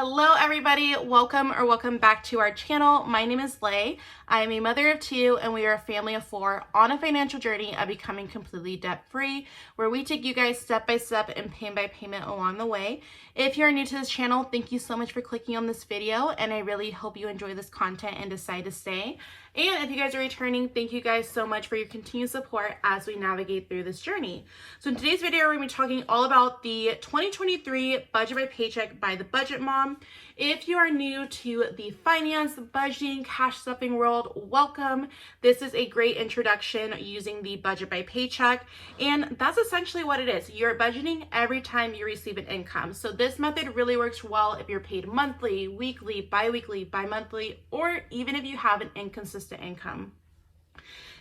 Hello everybody, welcome back to our channel. My name is Lay. I am a mother of two and we are a family of four on a financial journey of becoming completely debt-free, where we take you guys step by step and payment by payment along the way. If you're new to this channel, thank you so much for clicking on this video, and I really hope you enjoy this content and decide to stay. And if you guys are returning, thank you guys so much for your continued support as we navigate through this journey. So in today's video, we're going to be talking all about the 2023 Budget by Paycheck by the Budget Mom. If you are new to the finance, budgeting, cash stuffing world, welcome. This is a great introduction using the Budget by Paycheck, and that's essentially what it is. You're budgeting every time you receive an income. So this method really works well if you're paid monthly, weekly, bi-weekly, bi-monthly, or even if you have an inconsistent income.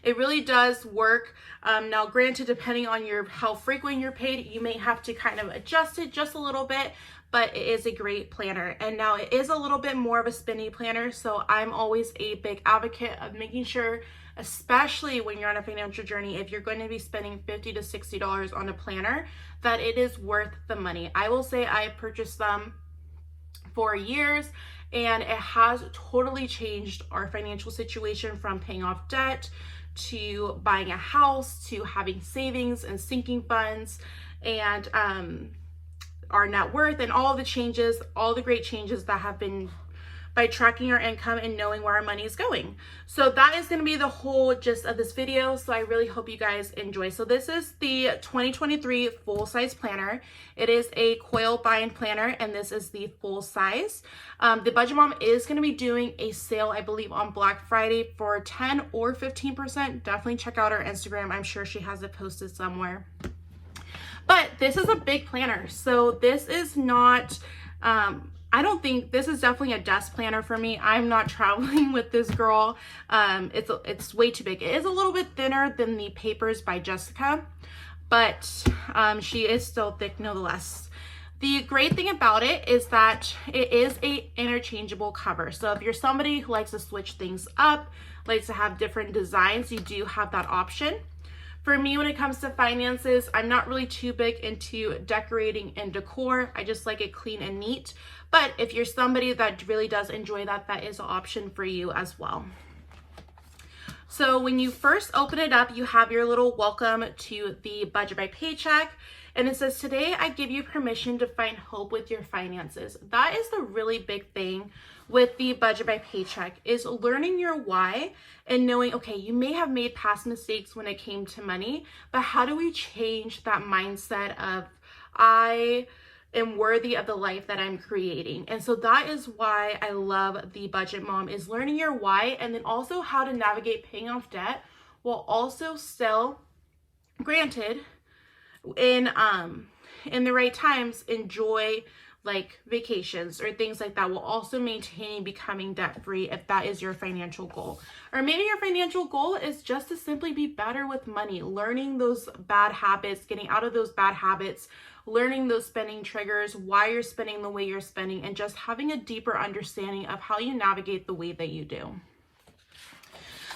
It really does work. Now, granted, depending on how frequent you're paid, you may have to kind of adjust it just a little bit, but it is a great planner. And now it is a little bit more of a spending planner, so I'm always a big advocate of making sure, especially when you're on a financial journey, if you're going to be spending $50 to $60 on a planner, that it is worth the money. I will say I purchased them for years, and it has totally changed our financial situation, from paying off debt to buying a house to having savings and sinking funds, and our net worth, and all the changes, all the great changes that have been by tracking our income and knowing where our money is going. So that is going to be the whole gist of this video. So I really hope you guys enjoy. So this is the 2023 full-size planner. It is a coil bind planner, and this is the full size. The Budget Mom is going to be doing a sale, I believe, on Black Friday for 10 or 15%. Definitely check out our Instagram. I'm sure she has it posted somewhere. But this is a big planner. So this is not, I don't think, this is definitely a desk planner for me. I'm not traveling with this girl. It's way too big. It is a little bit thinner than the Papers by Jessica, but she is still thick nonetheless. The great thing about it is that it is a interchangeable cover. So if you're somebody who likes to switch things up, likes to have different designs, you do have that option. For me, when it comes to finances, I'm not really too big into decorating and decor. I just like it clean and neat. But if you're somebody that really does enjoy that, that is an option for you as well. So when you first open it up, you have your little welcome to the Budget by Paycheck. And it says, today I give you permission to find hope with your finances. That is the really big thing with the Budget by Paycheck, is learning your why and knowing, okay, you may have made past mistakes when it came to money, but how do we change that mindset of, I am worthy of the life that I'm creating? And so that is why I love the Budget Mom, is learning your why, and then also how to navigate paying off debt while also still, granted, in the right times, enjoy like vacations or things like that, will also maintain becoming debt-free if that is your financial goal. Or maybe your financial goal is just to simply be better with money, learning those bad habits, getting out of those bad habits, learning those spending triggers, why you're spending the way you're spending, and just having a deeper understanding of how you navigate the way that you do.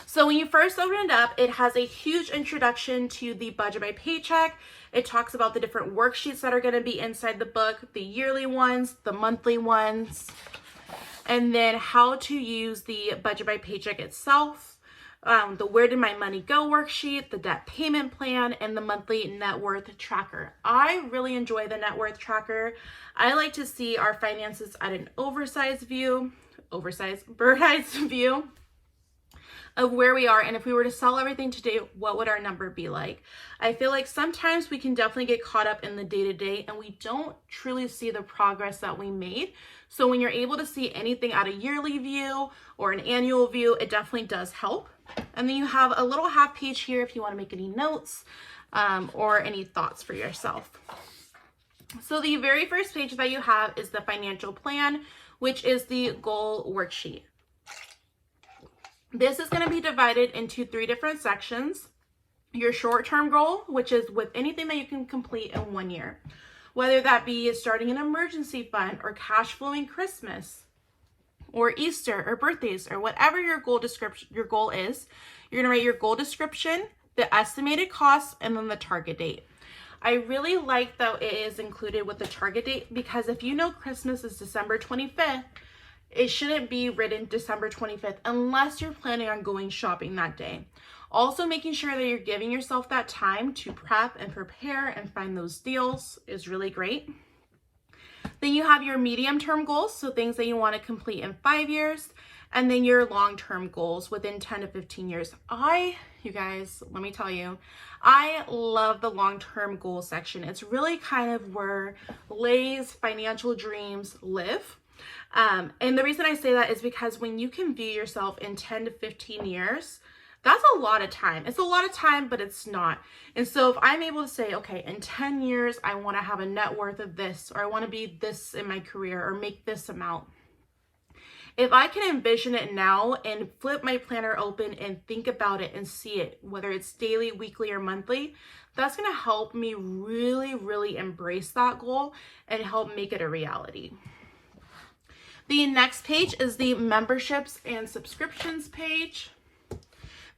So when you first open it up, it has a huge introduction to the Budget by Paycheck. It talks about the different worksheets that are going to be inside the book, the yearly ones, the monthly ones, and then how to use the Budget by Paycheck itself, the Where Did My Money Go worksheet, the debt payment plan, and the monthly net worth tracker. I really enjoy the net worth tracker. I like to see our finances at an bird's eye view of where we are, and if we were to sell everything today, what would our number be like? I feel like sometimes we can definitely get caught up in the day-to-day and we don't truly see the progress that we made. So when you're able to see anything at a yearly view or an annual view, it definitely does help. And then you have a little half page here if you want to make any notes or any thoughts for yourself. So the very first page that you have is the financial plan, which is the goal worksheet. This is going to be divided into 3 different sections. Your short-term goal, which is with anything that you can complete in 1 year, whether that be starting an emergency fund or cash flowing Christmas or Easter or birthdays or whatever your goal is. You're going to write your goal description, the estimated costs, and then the target date. I really like that it is included with the target date, because if you know Christmas is December 25th, it shouldn't be written December 25th unless you're planning on going shopping that day. Also, making sure that you're giving yourself that time to prep and prepare and find those deals is really great. Then you have your medium-term goals, so things that you want to complete in 5 years, and then your long-term goals within 10 to 15 years. You guys, let me tell you, I love the long-term goal section. It's really kind of where Lay's financial dreams live. And the reason I say that is because when you can view yourself in 10 to 15 years, that's a lot of time. It's a lot of time, but it's not. And so if I'm able to say, okay, in 10 years, I want to have a net worth of this, or I want to be this in my career, or make this amount. If I can envision it now and flip my planner open and think about it and see it, whether it's daily, weekly, or monthly, that's going to help me really, really embrace that goal and help make it a reality. The next page is the memberships and subscriptions page.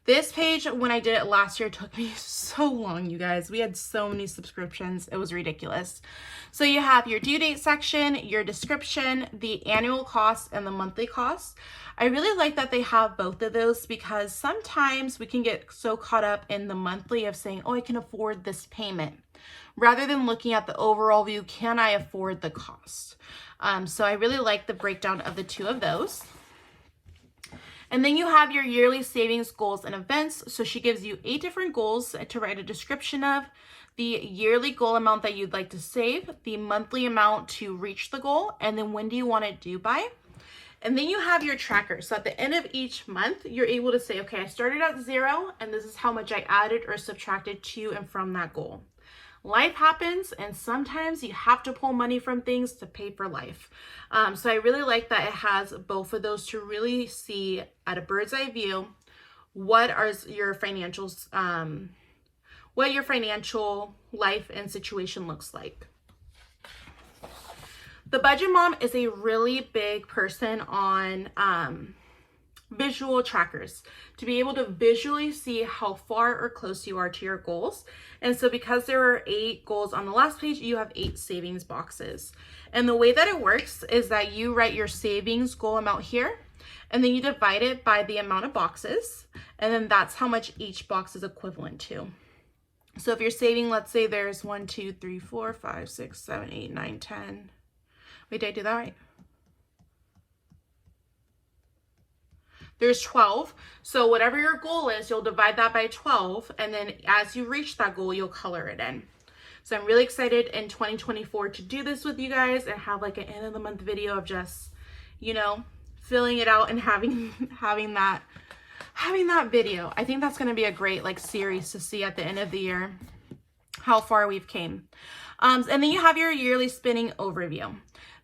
This page, when I did it last year, took me so long, you guys. We had so many subscriptions. It was ridiculous. So you have your due date section, your description, the annual cost, and the monthly cost. I really like that they have both of those, because sometimes we can get so caught up in the monthly of saying, oh, I can afford this payment, rather than looking at the overall view, can I afford the cost? So I really like the breakdown of the two of those. And then you have your yearly savings goals and events. So she gives you 8 different goals to write a description of, the yearly goal amount that you'd like to save, the monthly amount to reach the goal, and then when do you want it due by. And then you have your tracker. So at the end of each month, you're able to say, okay, I started at 0, and this is how much I added or subtracted to and from that goal. Life happens, and sometimes you have to pull money from things to pay for life. So I really like that it has both of those to really see at a bird's eye view what are your financials, what your financial life and situation looks like. The Budget Mom is a really big person on visual trackers, to be able to visually see how far or close you are to your goals. And so because there are 8 goals on the last page, you have 8 savings boxes. And the way that it works is that you write your savings goal amount here, and then you divide it by the amount of boxes, and then that's how much each box is equivalent to. So if you're saving, let's say there's 1, 2, 3, 4, 5, 6, 7, 8, 9, 10. Wait, did I do that right? There's 12. So whatever your goal is, you'll divide that by 12. And then as you reach that goal, you'll color it in. So I'm really excited in 2024 to do this with you guys and have like an end of the month video of just, you know, filling it out and having that video. I think that's going to be a great like series to see at the end of the year how far we've came. And then you have your yearly spending overview.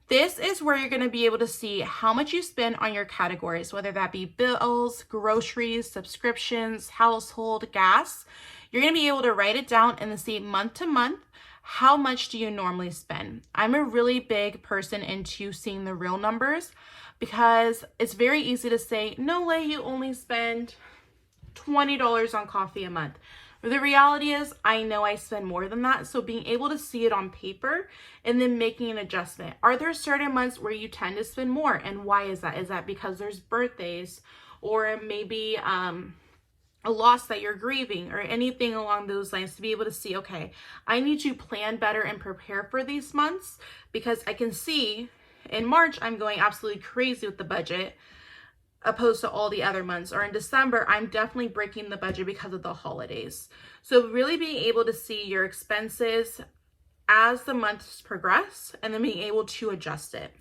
This is where you're going to be able to see how much you spend on your categories, whether that be bills, groceries, subscriptions, household, gas. You're going to be able to write it down and then see month to month, how much do you normally spend? I'm a really big person into seeing the real numbers, because it's very easy to say, no way, you only spend $20 on coffee a month. The reality is, I know I spend more than that. So being able to see it on paper and then making an adjustment. Are there certain months where you tend to spend more? And why is that? Is that because there's birthdays, or maybe a loss that you're grieving, or anything along those lines, to be able to see, okay, I need to plan better and prepare for these months, because I can see in March, I'm going absolutely crazy with the budget, opposed to all the other months. Or in December, I'm definitely breaking the budget because of the holidays. So really being able to see your expenses as the months progress, and then being able to adjust it.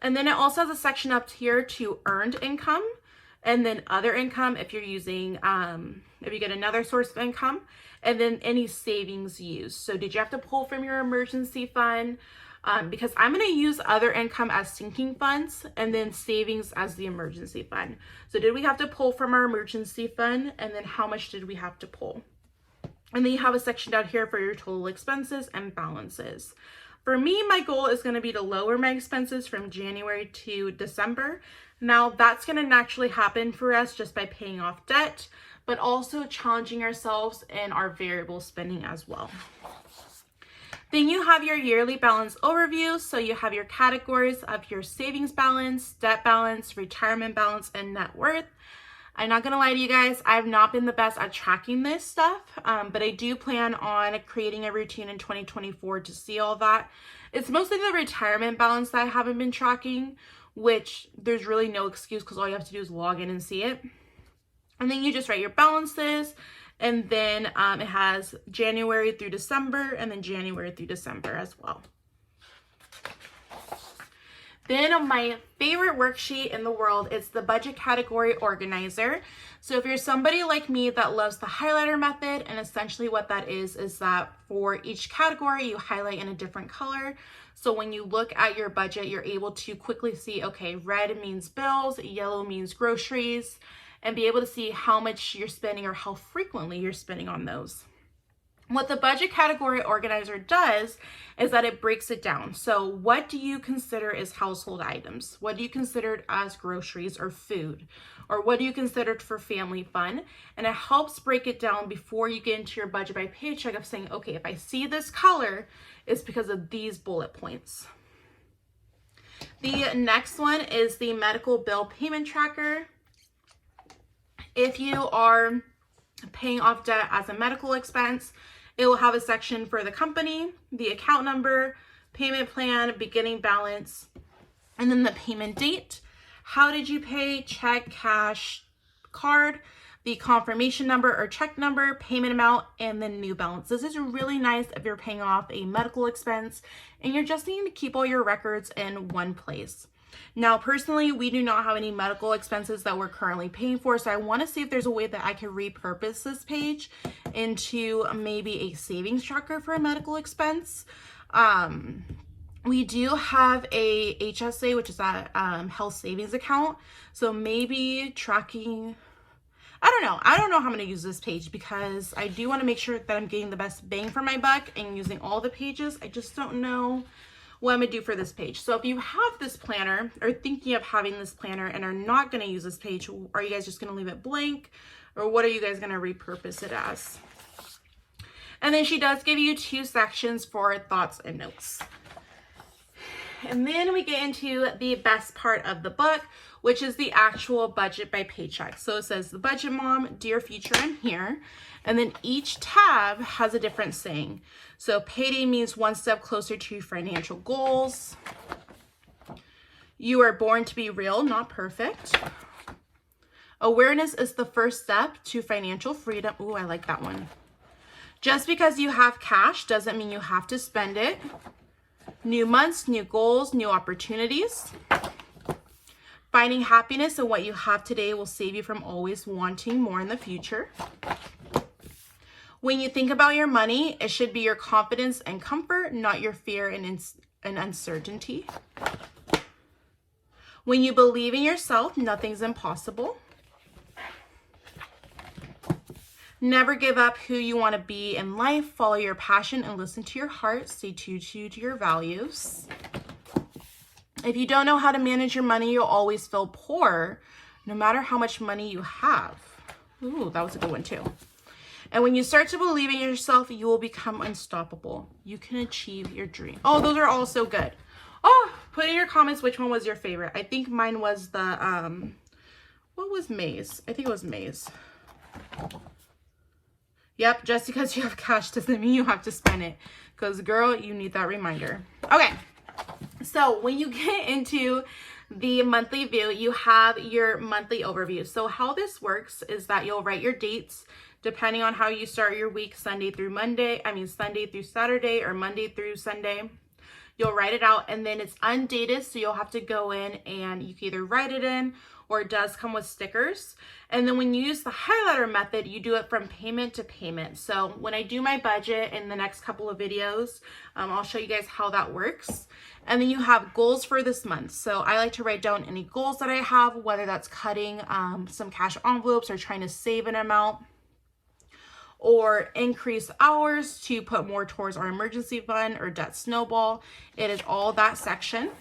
And then it also has a section up here to earned income, and then other income if you're using, if you get another source of income, and then any savings used. So did you have to pull from your emergency fund? Because I'm going to use other income as sinking funds, and then savings as the emergency fund. So did we have to pull from our emergency fund, and then how much did we have to pull? And then you have a section down here for your total expenses and balances. For me, my goal is going to be to lower my expenses from January to December. Now that's going to naturally happen for us just by paying off debt, but also challenging ourselves in our variable spending as well. Then you have your yearly balance overview. So you have your categories of your savings balance, debt balance, retirement balance, and net worth. I'm not gonna lie to you guys, I've not been the best at tracking this stuff, but I do plan on creating a routine in 2024 to see all that. It's mostly the retirement balance that I haven't been tracking, which there's really no excuse because all you have to do is log in and see it. And then you just write your balances, and then it has January through December, and then January through December as well. Then my favorite worksheet in the world is the budget category organizer. So if you're somebody like me that loves the highlighter method, and essentially what that is that for each category, you highlight in a different color. So when you look at your budget, you're able to quickly see, okay, red means bills, yellow means groceries, and be able to see how much you're spending or how frequently you're spending on those. What the budget category organizer does is that it breaks it down. So what do you consider as household items? What do you consider as groceries or food? Or what do you consider for family fun? And it helps break it down before you get into your budget by paycheck of saying, okay, if I see this color, it's because of these bullet points. The next one is the medical bill payment tracker. If you are paying off debt as a medical expense, it will have a section for the company, the account number, payment plan, beginning balance, and then the payment date. How did you pay? Check, cash, card, the confirmation number or check number, payment amount, and then new balance. This is really nice if you're paying off a medical expense and you're just needing to keep all your records in one place. Now, personally, we do not have any medical expenses that we're currently paying for, so I want to see if there's a way that I can repurpose this page into maybe a savings tracker for a medical expense. We do have a HSA, which is a health savings account, so maybe tracking, I don't know how I'm going to use this page because I do want to make sure that I'm getting the best bang for my buck and using all the pages. I just don't know what I'm gonna do for this page. So if you have this planner or thinking of having this planner and are not gonna use this page, are you guys just gonna leave it blank, or what are you guys gonna repurpose it as? And then she does give you 2 sections for thoughts and notes. And then we get into the best part of the book, which is the actual budget by paycheck. So it says, the budget mom, dear future, I'm here. And then each tab has a different saying. So payday means one step closer to your financial goals. You are born to be real, not perfect. Awareness is the first step to financial freedom. Ooh, I like that one. Just because you have cash doesn't mean you have to spend it. New months, new goals, new opportunities. Finding happiness in what you have today will save you from always wanting more in the future. When you think about your money, it should be your confidence and comfort, not your fear and uncertainty. When you believe in yourself, nothing's impossible. Never give up who you want to be in life. Follow your passion and listen to your heart. Stay true to your values. If you don't know how to manage your money, you'll always feel poor, no matter how much money you have. Ooh, that was a good one too. And when you start to believe in yourself, you will become unstoppable. You can achieve your dream. Oh, those are all so good. Oh, put in your comments which one was your favorite. I think mine was the, what was Maze? I think it was Maze. Yep, just because you have cash doesn't mean you have to spend it. Because, girl, you need that reminder. Okay, so when you get into the monthly view, you have your monthly overview. So how this works is that you'll write your dates depending on how you start your week, Sunday through Saturday or Monday through Sunday. You'll write it out, and then it's undated, so you'll have to go in and you can either write it in, or it does come with stickers. And then when you use the highlighter method, you do it from payment to payment. So when I do my budget in the next couple of videos, I'll show you guys how that works. And then you have goals for this month. So I like to write down any goals that I have, whether that's cutting some cash envelopes or trying to save an amount, or increase hours to put more towards our emergency fund or debt snowball. It is all that section.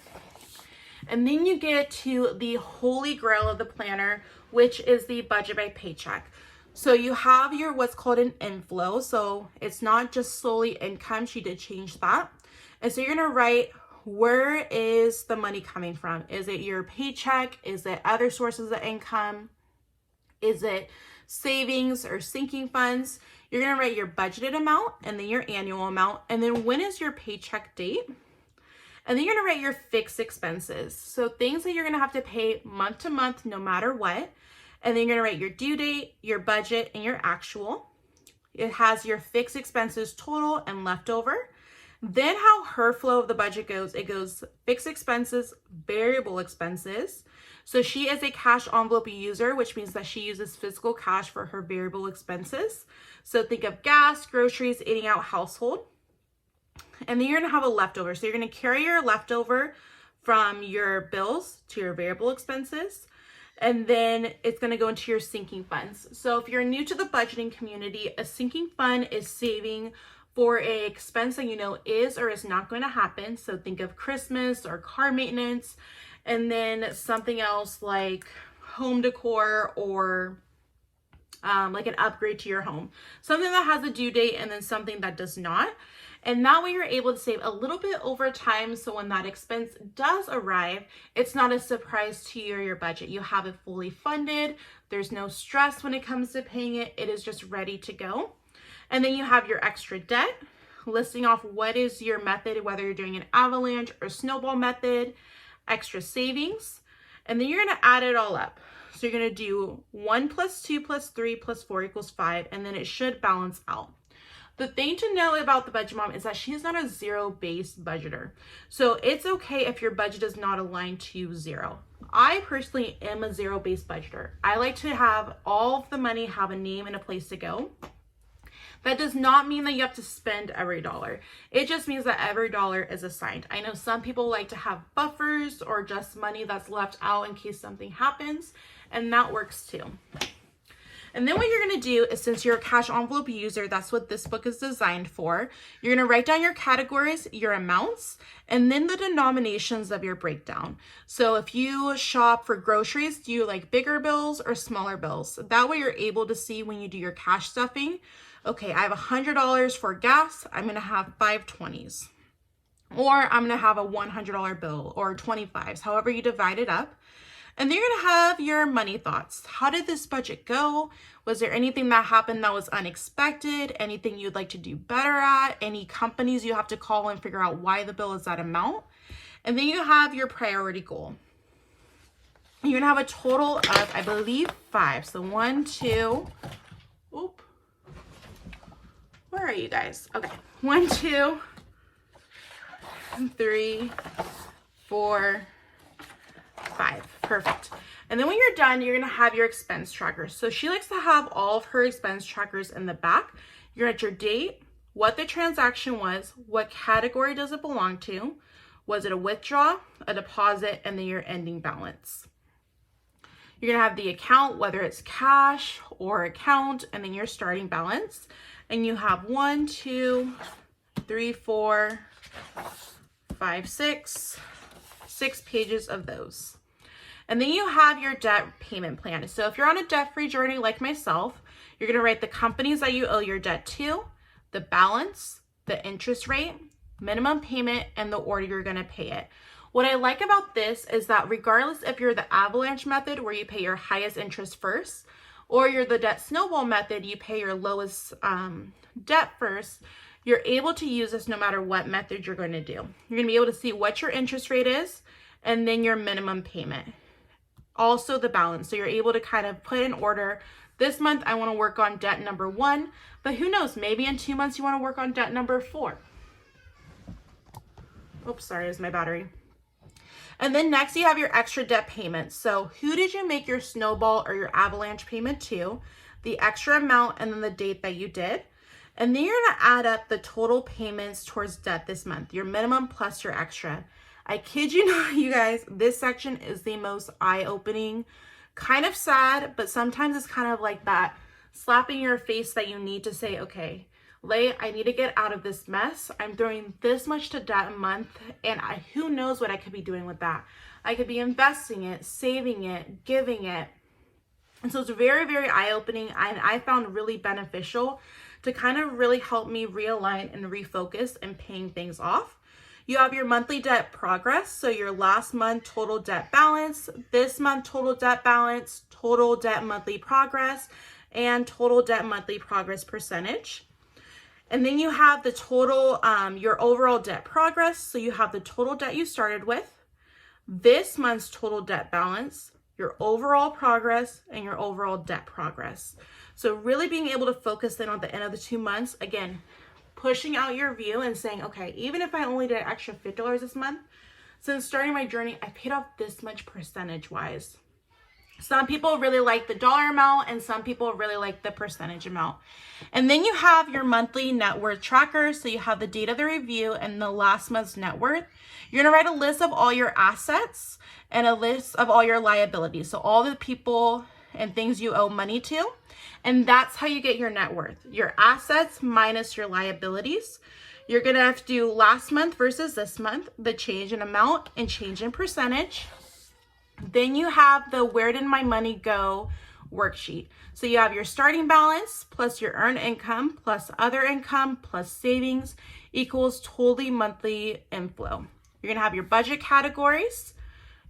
And then you get to the holy grail of the planner, which is the budget by paycheck. So you have your what's called an inflow. So it's not just solely income. She did change that. And so you're going to write, where is the money coming from? Is it your paycheck? Is it other sources of income? Is it savings or sinking funds? You're going to write your budgeted amount and then your annual amount. And then when is your paycheck date? And then you're going to write your fixed expenses. So things that you're going to have to pay month to month, no matter what. And then you're going to write your due date, your budget, and your actual. It has your fixed expenses total and leftover. Then how her flow of the budget goes, it goes fixed expenses, variable expenses. So she is a cash envelope user, which means that she uses physical cash for her variable expenses. So think of gas, groceries, eating out, household. And then you're going to have a leftover. So you're going to carry your leftover from your bills to your variable expenses. And then it's going to go into your sinking funds. So if you're new to the budgeting community, a sinking fund is saving for an expense that you know is or is not going to happen. So think of Christmas or car maintenance, and then something else like home decor or like an upgrade to your home. Something that has a due date and then something that does not. And that way you're able to save a little bit over time. So when that expense does arrive, it's not a surprise to you or your budget. You have it fully funded. There's no stress when it comes to paying it. It is just ready to go. And then you have your extra debt, listing off what is your method, whether you're doing an avalanche or snowball method, extra savings. And then you're going to add it all up. So you're going to do 1 plus 2 plus 3 plus 4 equals 5. And then it should balance out. The thing to know about the Budget Mom is that she is not a zero-based budgeter. So it's okay if your budget is not aligned to zero. I personally am a zero-based budgeter. I like to have all of the money have a name and a place to go. That does not mean that you have to spend every dollar. It just means that every dollar is assigned. I know some people like to have buffers or just money that's left out in case something happens, and that works too. And then what you're going to do is, since you're a cash envelope user, that's what this book is designed for. You're going to write down your categories, your amounts, and then the denominations of your breakdown. So if you shop for groceries, do you like bigger bills or smaller bills? That way you're able to see when you do your cash stuffing, okay, I have $100 for gas. I'm going to have 5 20s. Or I'm going to have a $100 bill or 25s, however you divide it up. And then you're going to have your money thoughts. How did this budget go? Was there anything that happened that was unexpected? Anything you'd like to do better at? Any companies you have to call and figure out why the bill is that amount? And then you have your priority goal. You're going to have a total of, I believe, 5. So 1, 2, oop. Where are you guys? Okay. 1, 2, 3, 4, 5. Perfect. And then when you're done, you're going to have your expense trackers. So she likes to have all of her expense trackers in the back. You're at your date, what the transaction was, what category does it belong to, was it a withdrawal, a deposit, and then your ending balance. You're going to have the account, whether it's cash or account, and then your starting balance. And you have 1, 2, 3, 4, 5, 6 pages of those. And then you have your debt payment plan. So if you're on a debt-free journey like myself, you're going to write the companies that you owe your debt to, the balance, the interest rate, minimum payment, and the order you're going to pay it. What I like about this is that regardless if you're the avalanche method where you pay your highest interest first, or you're the debt snowball method, you pay your lowest debt first, you're able to use this no matter what method you're going to do. You're going to be able to see what your interest rate is and then your minimum payment. Also the balance. So you're able to kind of put in order, this month I want to work on debt number 1, but who knows, maybe in 2 months you want to work on debt number 4. Oops, sorry, is my battery. And then next you have your extra debt payments. So who did you make your snowball or your avalanche payment to, the extra amount, and then the date that you did. And then you're going to add up the total payments towards debt this month, your minimum plus your extra. I kid you not, you guys, this section is the most eye-opening, kind of sad, but sometimes it's kind of like that slapping your face that you need to say, okay, Lay, I need to get out of this mess. I'm throwing this much to debt a month, and who knows what I could be doing with that. I could be investing it, saving it, giving it. And so it's very, very eye-opening, and I found really beneficial to kind of really help me realign and refocus and paying things off. You have your monthly debt progress. So your last month total debt balance, this month total debt balance, total debt monthly progress, and total debt monthly progress percentage. And then you have the total, your overall debt progress. So you have the total debt you started with, this month's total debt balance, your overall progress, and your overall debt progress. So really being able to focus in on the end of the 2 months, again, pushing out your view and saying, okay, even if I only did an extra $50 this month, since starting my journey, I paid off this much percentage wise. Some people really like the dollar amount and some people really like the percentage amount. And then you have your monthly net worth tracker. So you have the date of the review and the last month's net worth. You're gonna write a list of all your assets and a list of all your liabilities. So all the people and things you owe money to. And that's how you get your net worth. Your assets minus your liabilities. You're gonna have to do last month versus this month, the change in amount and change in percentage. Then you have the where did my money go worksheet. So you have your starting balance plus your earned income plus other income plus savings equals totally monthly inflow. You're gonna have your budget categories,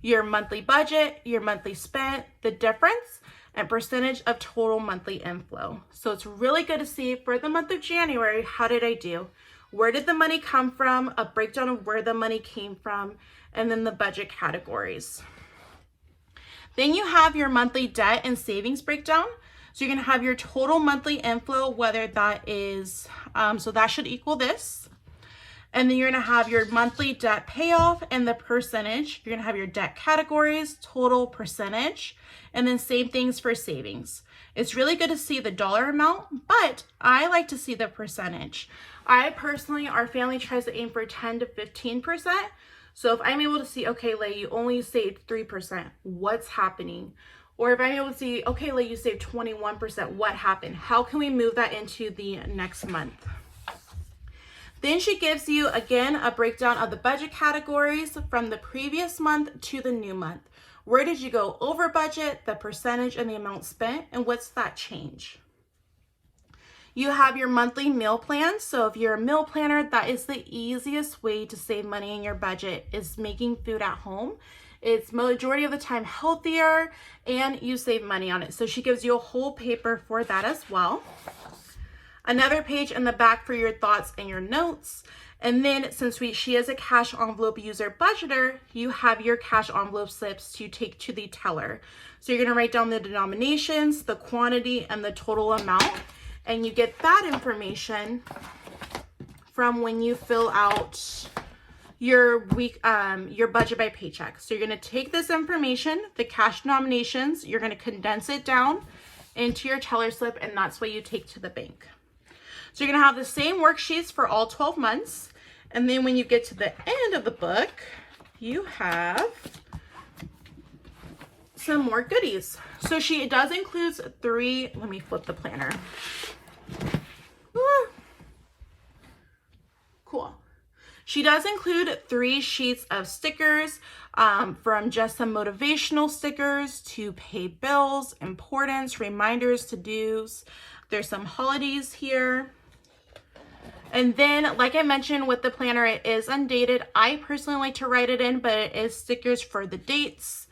your monthly budget, your monthly spent, the difference, and percentage of total monthly inflow. So it's really good to see for the month of January, how did I do? Where did the money come from? A breakdown of where the money came from, and then the budget categories. Then you have your monthly debt and savings breakdown. So you're gonna have your total monthly inflow, whether that is, so that should equal this. And then you're gonna have your monthly debt payoff and the percentage. You're gonna have your debt categories, total percentage, and then same things for savings. It's really good to see the dollar amount, but I like to see the percentage. I personally, our family tries to aim for 10 to 15%. So if I'm able to see, okay, Leigh, you only saved 3%, what's happening? Or if I'm able to see, okay, Leigh, you saved 21%, what happened? How can we move that into the next month? Then she gives you, again, a breakdown of the budget categories from the previous month to the new month. Where did you go over budget, the percentage and the amount spent, and what's that change? You have your monthly meal plan. So if you're a meal planner, that is the easiest way to save money in your budget, is making food at home. It's majority of the time healthier and you save money on it. So she gives you a whole paper for that as well. Another page in the back for your thoughts and your notes. And then since she is a cash envelope user budgeter, you have your cash envelope slips to take to the teller. So you're gonna write down the denominations, the quantity, and the total amount. And you get that information from when you fill out your budget by paycheck. So you're gonna take this information, the cash denominations, you're gonna condense it down into your teller slip, and that's what you take to the bank. So you're gonna have the same worksheets for all 12 months. And then when you get to the end of the book, you have some more goodies. So she does include 3, let me flip the planner. Cool. She does include 3 sheets of stickers, from just some motivational stickers to pay bills, importance, reminders, to-dos. There's some holidays here. And then, like I mentioned with the planner, it is undated. I personally like to write it in, but it is stickers for the dates,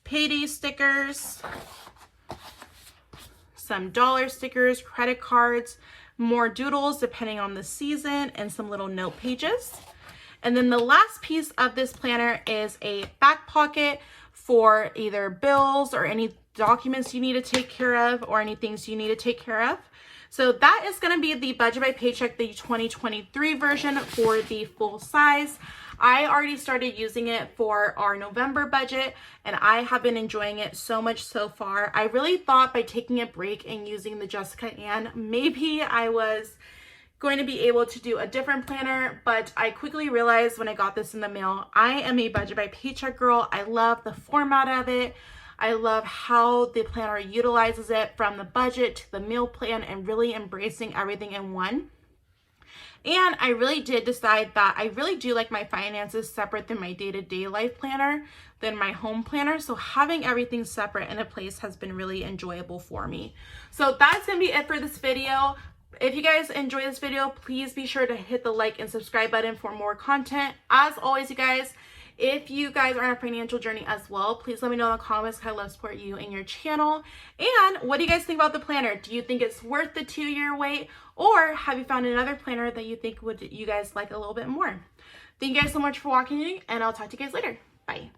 payday stickers, some dollar stickers, credit cards, more doodles depending on the season, and some little note pages. And then the last piece of this planner is a back pocket for either bills or any documents you need to take care of, or any things you need to take care of. So that is going to be the Budget by Paycheck, the 2023 version for the full size. I already started using it for our November budget, and I have been enjoying it so much so far. I really thought by taking a break and using the Jessica Ann, maybe I was going to be able to do a different planner, but I quickly realized when I got this in the mail, I am a Budget by Paycheck girl. I love the format of it. I love how the planner utilizes it from the budget to the meal plan and really embracing everything in one. And I really did decide that I really do like my finances separate than my day-to-day life planner, than my home planner. So having everything separate in a place has been really enjoyable for me. So that's gonna be it for this video. If you guys enjoy this video, please be sure to hit the like and subscribe button for more content. As always, you guys, if you guys are on a financial journey as well, please let me know in the comments because I love to support you and your channel. And what do you guys think about the planner? Do you think it's worth the 2-year wait? Or have you found another planner that you think you guys like a little bit more? Thank you guys so much for watching, and I'll talk to you guys later. Bye.